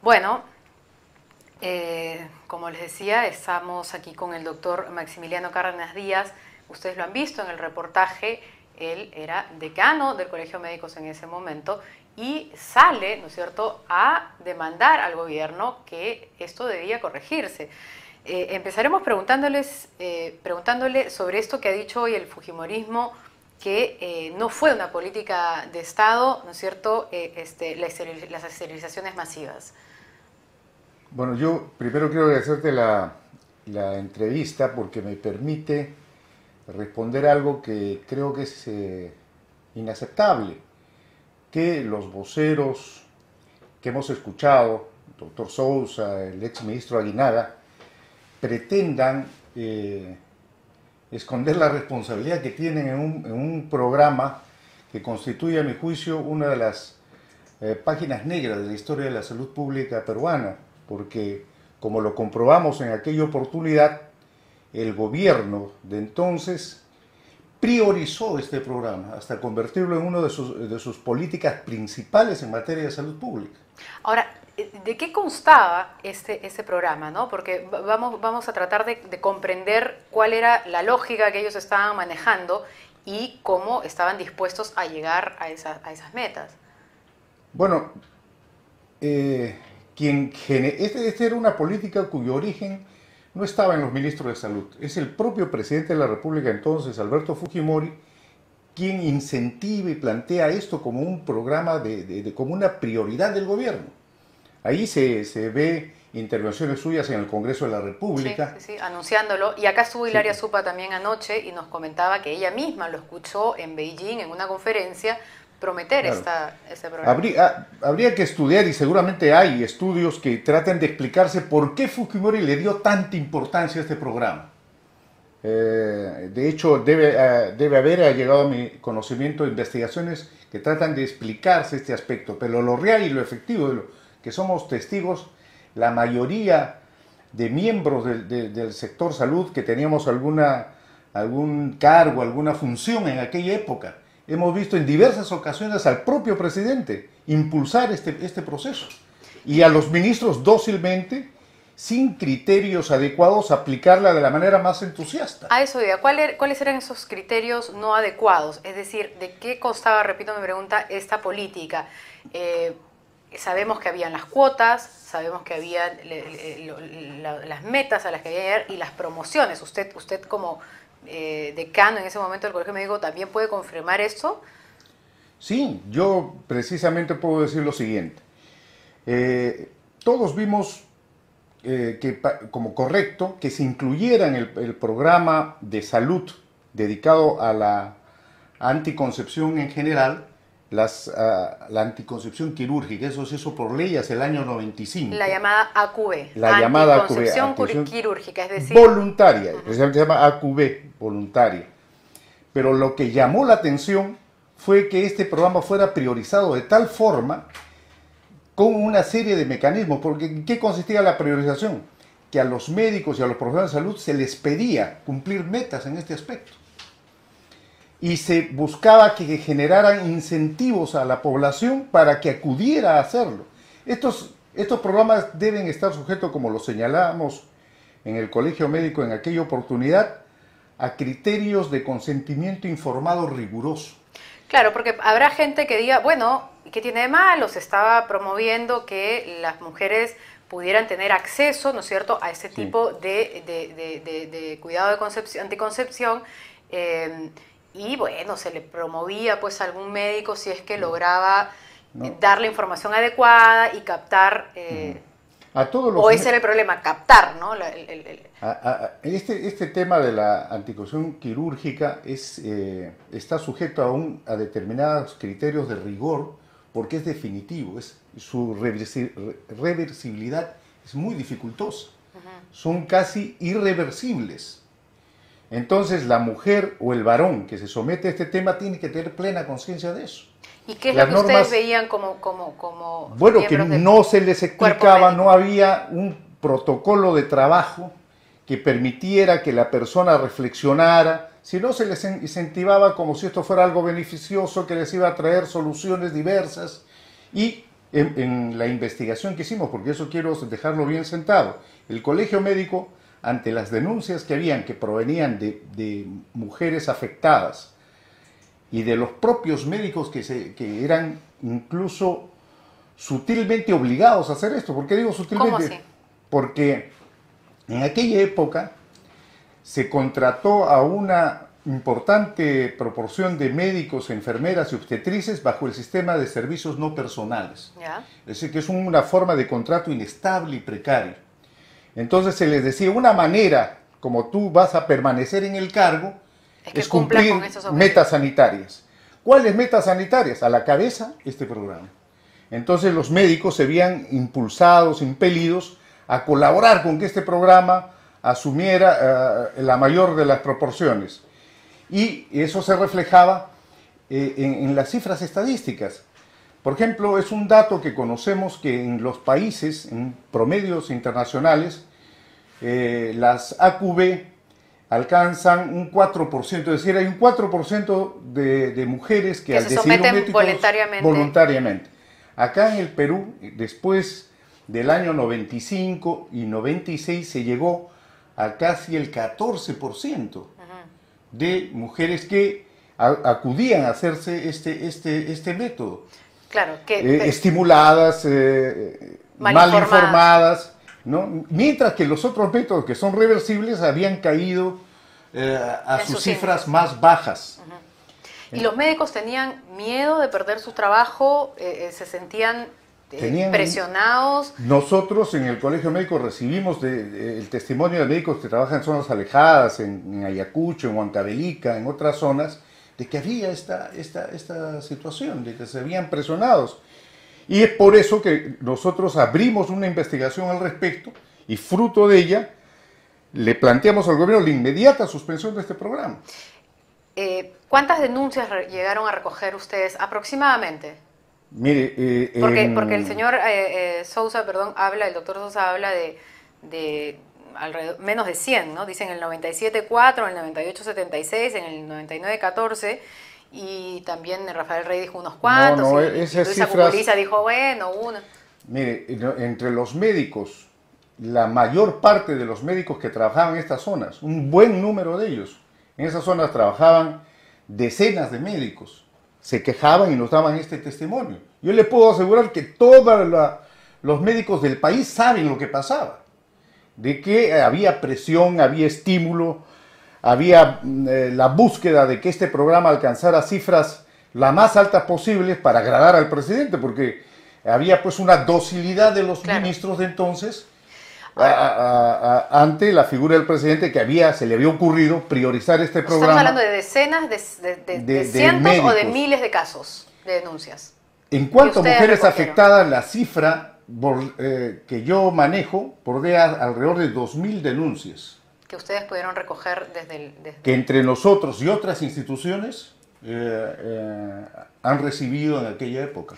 Bueno, como les decía, estamos aquí con el doctor Maximiliano Cárdenas Díaz. Ustedes lo han visto en el reportaje, él era decano del Colegio de Médicos en ese momento y sale, ¿no es cierto?, a demandar al gobierno que esto debía corregirse. Empezaremos preguntándole sobre esto que ha dicho hoy el fujimorismo, que no fue una política de Estado, ¿no es cierto?, las esterilizaciones masivas. Bueno, yo primero quiero agradecerte la entrevista porque me permite responder algo que creo que es inaceptable, que los voceros que hemos escuchado, el doctor Sousa, el ex ministro Aguinaga, pretendan esconder la responsabilidad que tienen en un programa que constituye, a mi juicio, una de las páginas negras de la historia de la salud pública peruana, porque, como lo comprobamos en aquella oportunidad, el gobierno de entonces priorizó este programa hasta convertirlo en una de sus políticas principales en materia de salud pública. Ahora, ¿de qué constaba este programa, ¿no? Porque vamos a tratar de comprender cuál era la lógica que ellos estaban manejando y cómo estaban dispuestos a llegar a esas metas. Bueno, esta era una política cuyo origen no estaba en los ministros de salud. Es el propio presidente de la República entonces, Alberto Fujimori, quien incentiva y plantea esto como un programa, como una prioridad del gobierno. Ahí se ve intervenciones suyas en el Congreso de la República. Sí, anunciándolo. Y acá estuvo Hilaria Supa también anoche y nos comentaba que ella misma lo escuchó en Beijing en una conferencia prometer ese programa. Habría que estudiar, y seguramente hay estudios que tratan de explicarse por qué Fujimori le dio tanta importancia a este programa. De hecho, debe haber llegado a mi conocimiento investigaciones que tratan de explicarse este aspecto, pero lo real y lo efectivo, de lo que somos testigos, la mayoría de miembros del sector salud que teníamos algún cargo, alguna función en aquella época, hemos visto en diversas ocasiones al propio presidente impulsar este proceso y a los ministros dócilmente, sin criterios adecuados, aplicarla de la manera más entusiasta. A eso diga, ¿cuáles eran esos criterios no adecuados? Es decir, ¿de qué constaba, repito mi pregunta, esta política? Sabemos que habían las cuotas, sabemos que había las metas a las que había que llegar y las promociones. Usted como decano en ese momento del Colegio Médico, ¿también puede confirmar esto? Sí, yo precisamente puedo decir lo siguiente. Todos vimos como correcto que se incluyera en el programa de salud dedicado a la anticoncepción en general, la anticoncepción quirúrgica. Eso se hizo por ley hace el año 95. La llamada AQB. La llamada AQB. Anticoncepción quirúrgica, es decir... voluntaria. Se llama AQB, voluntaria. Pero lo que llamó la atención fue que este programa fuera priorizado de tal forma, con una serie de mecanismos. Porque ¿en qué consistía la priorización? Que a los médicos y a los profesionales de salud se les pedía cumplir metas en este aspecto. Y se buscaba que generaran incentivos a la población para que acudiera a hacerlo. Estos programas deben estar sujetos, como lo señalamos en el Colegio Médico en aquella oportunidad, a criterios de consentimiento informado riguroso. Claro, porque habrá gente que diga, bueno, ¿qué tiene de malo? Se estaba promoviendo que las mujeres pudieran tener acceso, ¿no es cierto?, a este tipo de cuidado de anticoncepción, y bueno, se le promovía pues a algún médico si es que lograba dar la información adecuada y captar, o ese era el problema, captar, ¿no? Este tema de la anticoncepción quirúrgica está sujeto a determinados criterios de rigor, porque es definitivo, su reversibilidad es muy dificultosa, son casi irreversibles. Entonces la mujer o el varón que se somete a este tema tiene que tener plena conciencia de eso. ¿Y qué es lo que ustedes veían como bueno, que no se les explicaba, no había un protocolo de trabajo que permitiera que la persona reflexionara, sino se les incentivaba como si esto fuera algo beneficioso, que les iba a traer soluciones diversas, y en la investigación que hicimos, porque eso quiero dejarlo bien sentado, el colegio médico, ante las denuncias que habían, que provenían de mujeres afectadas y de los propios médicos que eran incluso sutilmente obligados a hacer esto. ¿Por qué digo sutilmente? ¿Cómo así? Porque en aquella época se contrató a una importante proporción de médicos, enfermeras y obstetrices bajo el sistema de servicios no personales. ¿Ya? Es decir, que es una forma de contrato inestable y precario. Entonces se les decía, una manera como tú vas a permanecer en el cargo es cumplir metas sanitarias. ¿Cuáles metas sanitarias? A la cabeza este programa. Entonces los médicos se veían impulsados, impelidos a colaborar con que este programa asumiera la mayor de las proporciones. Y eso se reflejaba en las cifras estadísticas. Por ejemplo, es un dato que conocemos que en los países, en promedios internacionales, las AQB alcanzan un 4%, es decir, hay un 4% de mujeres que al se decidir someten un médico voluntariamente. Acá en el Perú, después del año 95 y 96, se llegó a casi el 14% de mujeres que acudían a hacerse este método. Claro, que estimuladas, mal informadas, ¿no? Mientras que los otros métodos que son reversibles habían caído a sus cifras más bajas. ¿Y los médicos tenían miedo de perder su trabajo? ¿Se sentían presionados? Nosotros en el Colegio Médico recibimos el testimonio de médicos que trabajan en zonas alejadas, en Ayacucho, en Huancavelica, en otras zonas, de que había esta situación, de que se habían presionados. Y es por eso que nosotros abrimos una investigación al respecto y fruto de ella le planteamos al gobierno la inmediata suspensión de este programa. ¿Cuántas denuncias llegaron a recoger ustedes aproximadamente? Mire, porque el señor Sousa, habla, el doctor Sousa habla de alrededor, menos de 100, ¿no? Dicen en el 97.4, en el 98.76, en el 99.14, y también Rafael Rey dijo unos cuantos, y Luisa Cuculiza dijo, bueno, una. Mire, entre los médicos, la mayor parte de los médicos que trabajaban en estas zonas, un buen número de ellos, en esas zonas trabajaban decenas de médicos, se quejaban y nos daban este testimonio. Yo le puedo asegurar que todos los médicos del país saben lo que pasaba, de que había presión, había estímulo, había la búsqueda de que este programa alcanzara cifras las más altas posibles para agradar al presidente, porque había pues una docilidad de los ministros de entonces ante la figura del presidente que se le había ocurrido priorizar este programa. Estamos hablando de decenas, de cientos médicos, o de miles de casos de denuncias. En cuanto a mujeres afectadas, la cifra que yo manejo bordea alrededor de 2.000 denuncias. Que ustedes pudieron recoger desde que entre nosotros y otras instituciones han recibido en aquella época.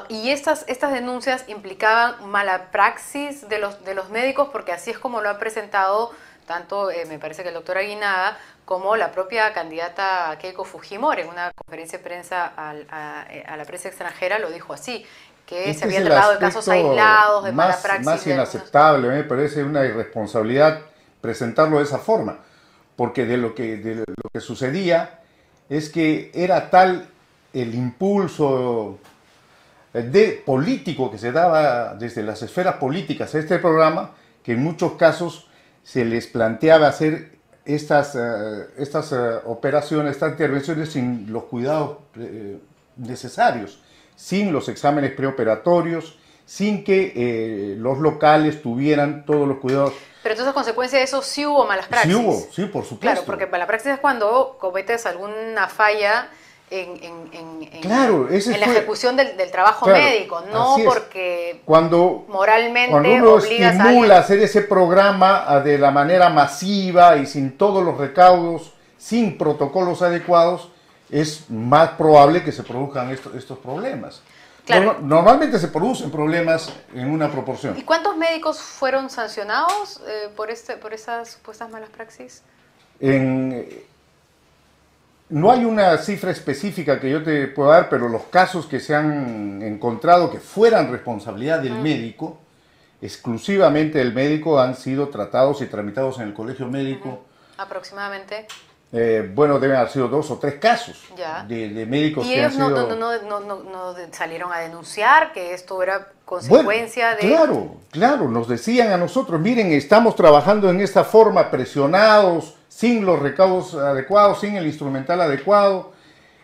¿Y estas denuncias implicaban mala praxis de los médicos? Porque así es como lo ha presentado tanto, me parece que el doctor Aguinaga, como la propia candidata Keiko Fujimori. En una conferencia de prensa a la prensa extranjera lo dijo así, que se había tratado de casos aislados, de mala praxis. Más inaceptable, me parece una irresponsabilidad presentarlo de esa forma, porque de lo que sucedía es que era tal el impulso político que se daba desde las esferas políticas a este programa, que en muchos casos se les planteaba hacer estas operaciones, estas intervenciones sin los cuidados necesarios, sin los exámenes preoperatorios, sin que los locales tuvieran todos los cuidados. Pero entonces, a consecuencia de eso, sí hubo malas praxis. Sí hubo, sí, por supuesto. Claro, porque mala praxis es cuando cometes alguna falla en la ejecución del trabajo médico, no porque moralmente cuando uno obligas estimula a hacer ese programa de la manera masiva y sin todos los recaudos, sin protocolos adecuados, es más probable que se produzcan estos problemas. Claro. Normalmente se producen problemas en una proporción. ¿Y cuántos médicos fueron sancionados por esas supuestas malas praxis? no hay una cifra específica que yo te pueda dar, pero los casos que se han encontrado que fueran responsabilidad del médico, exclusivamente del médico, han sido tratados y tramitados en el colegio médico. Aproximadamente. Bueno, deben haber sido 2 o 3 casos de médicos ¿Y que ellos han sido... no salieron a denunciar que esto era consecuencia de...? Claro, nos decían a nosotros, miren, estamos trabajando en esta forma, presionados, sin los recaudos adecuados, sin el instrumental adecuado,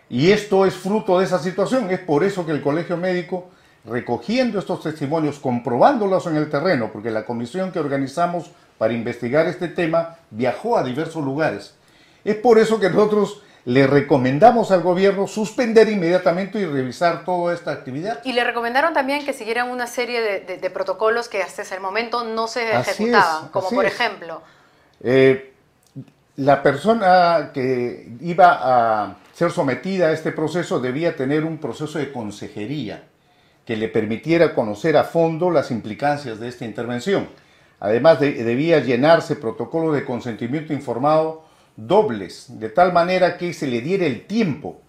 y esto es fruto de esa situación. Es por eso que el colegio médico, recogiendo estos testimonios, comprobándolos en el terreno, porque la comisión que organizamos para investigar este tema viajó a diversos lugares. Es por eso que nosotros le recomendamos al gobierno suspender inmediatamente y revisar toda esta actividad. Y le recomendaron también que siguieran una serie de protocolos que hasta ese momento no se ejecutaban, como por ejemplo... la persona que iba a ser sometida a este proceso debía tener un proceso de consejería que le permitiera conocer a fondo las implicancias de esta intervención. Además, debía llenarse protocolos de consentimiento informado dobles, de tal manera que se le diera el tiempo.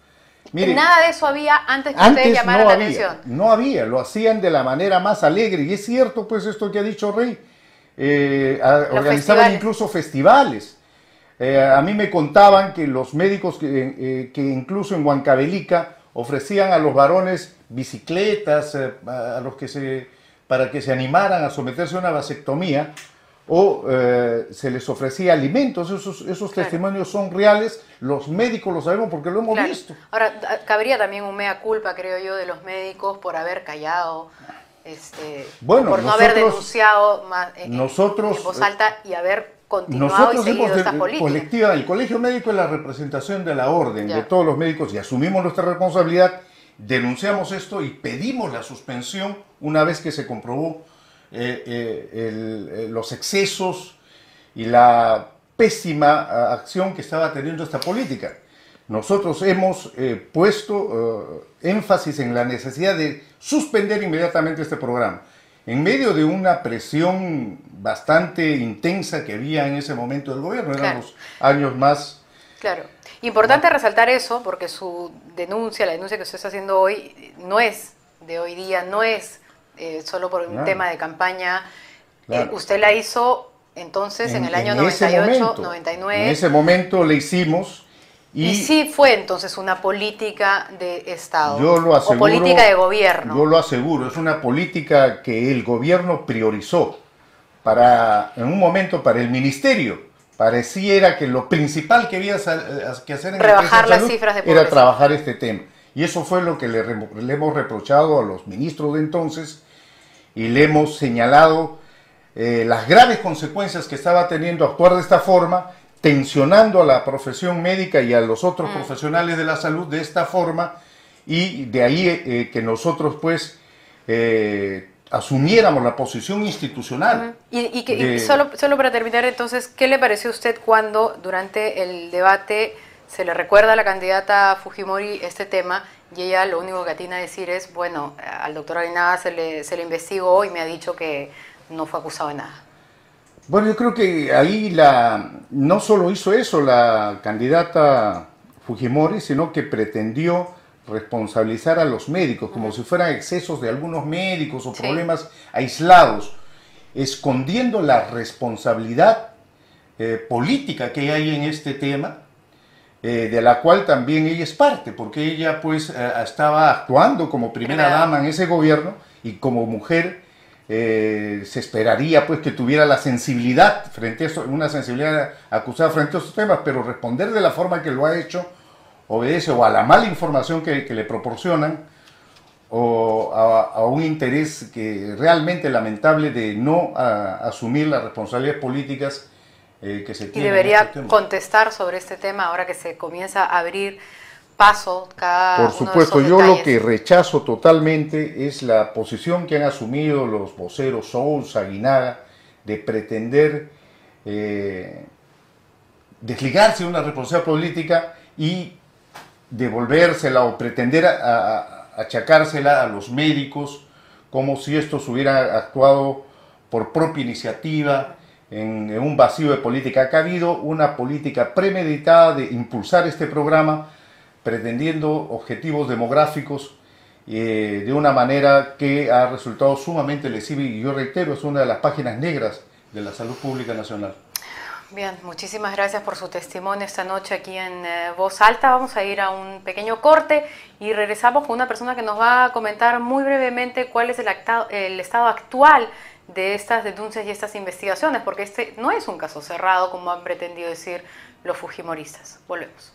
Mire, nada de eso había antes que ustedes llamaran la atención. No había, lo hacían de la manera más alegre, y es cierto pues esto que ha dicho Rey, organizaban incluso festivales. A mí me contaban que los médicos que incluso en Huancavelica ofrecían a los varones bicicletas para que se animaran a someterse a una vasectomía, o se les ofrecía alimentos. Esos testimonios son reales, los médicos lo sabemos porque lo hemos visto. Ahora, cabría también un mea culpa, creo yo, de los médicos por haber callado, por no haber denunciado más en voz alta y haber continuado y seguido esta política. El colegio médico es la representación de la orden de todos los médicos, y asumimos nuestra responsabilidad, denunciamos esto y pedimos la suspensión una vez que se comprobó los excesos y la pésima acción que estaba teniendo esta política. Nosotros hemos puesto énfasis en la necesidad de suspender inmediatamente este programa, en medio de una presión bastante intensa que había en ese momento del gobierno. Eran los años más... Claro. Importante resaltar eso, porque su denuncia, la denuncia que usted está haciendo hoy, no es de hoy día, no es solo por un tema de campaña. Usted la hizo entonces en el año 98, 99. En ese momento le hicimos. Y sí fue entonces una política de Estado, yo lo aseguro, o política de gobierno. Yo lo aseguro, es una política que el gobierno priorizó. En un momento para el ministerio pareciera que lo principal que había que hacer en rebajar las cifras de pobreza era trabajar este tema. Y eso fue lo que le hemos reprochado a los ministros de entonces, y le hemos señalado las graves consecuencias que estaba teniendo actuar de esta forma, tensionando a la profesión médica y a los otros profesionales de la salud de esta forma, y de ahí que nosotros pues asumiéramos la posición institucional. Y solo para terminar entonces, ¿qué le pareció a usted cuando durante el debate se le recuerda a la candidata Fujimori este tema, y ella lo único que atina a decir es, bueno, al doctor Arenaga se le investigó y me ha dicho que no fue acusado de nada? Bueno, yo creo que ahí no solo hizo eso la candidata Fujimori, sino que pretendió responsabilizar a los médicos, como si fueran excesos de algunos médicos o problemas aislados, escondiendo la responsabilidad política que hay en este tema, de la cual también ella es parte, porque ella pues estaba actuando como primera dama en ese gobierno, y como mujer se esperaría pues que tuviera la sensibilidad frente a eso, una sensibilidad acusada frente a estos temas, pero responder de la forma que lo ha hecho obedece o a la mala información que le proporcionan, o a un interés que realmente lamentable de no asumir las responsabilidades políticas que se tienen. Y debería contestar sobre este tema ahora que se comienza a abrir paso cada Por supuesto, yo lo que rechazo totalmente es la posición que han asumido los voceros Sousa, Aguinaga, de pretender desligarse de una responsabilidad política y devolvérsela o pretender achacársela a los médicos como si estos hubieran actuado por propia iniciativa, en un vacío de política. Acá ha habido una política premeditada de impulsar este programa pretendiendo objetivos demográficos de una manera que ha resultado sumamente lesiva y yo reitero, es una de las páginas negras de la salud pública nacional. Bien, muchísimas gracias por su testimonio esta noche aquí en Voz Alta. Vamos a ir a un pequeño corte y regresamos con una persona que nos va a comentar muy brevemente cuál es el estado actual de estas denuncias y estas investigaciones, porque este no es un caso cerrado como han pretendido decir los fujimoristas. Volvemos.